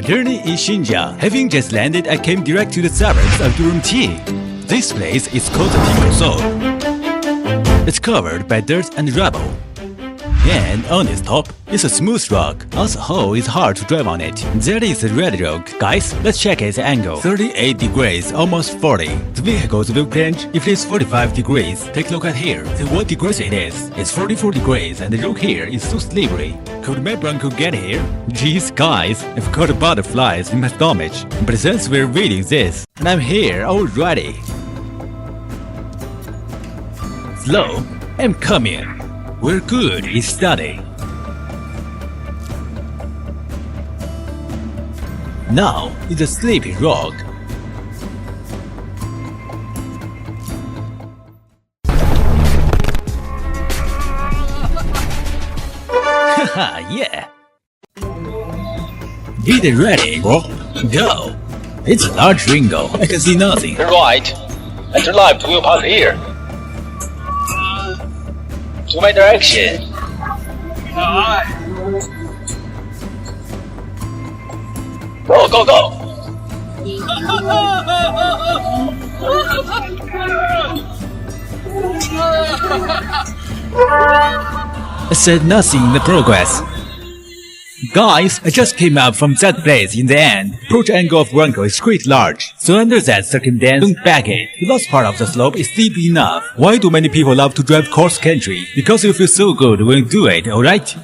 journey in Xinjiang. Having just landed, I came direct to the suburbs of Urumqi. This place is called the People Zone. It's covered by dirt and rubble. And on its top is a smooth rock. Also, it's hard to drive on it. There is a red rock. Guys, let's check its angle. 38 degrees, almost 40. The vehicle's wheel plunge, if it is 45 degrees. Take a look at here. See what degrees it is. It's 44 degrees and the rock here is so slippery. Could my Bronco get here? Jeez, guys, I've caught butterflies in my stomach. But since we're reading this, and I'm here already. Slow, I'm coming. We're good in study. Now it's a sleepy rock. Haha, yeah. Get ready, bro. Go. It's a large ringo. I can see nothing. Turn right. And turn left. We'll park here. To my direction. Go, go, go! I said nothing in the progress. Guys, I just came up from that place in the end. Approach angle of Bronco is quite large, so under that circumstance, don't back it. The last part of the slope is steep enough. Why do many people love to drive cross country? Because you feel so good when you do it, alright?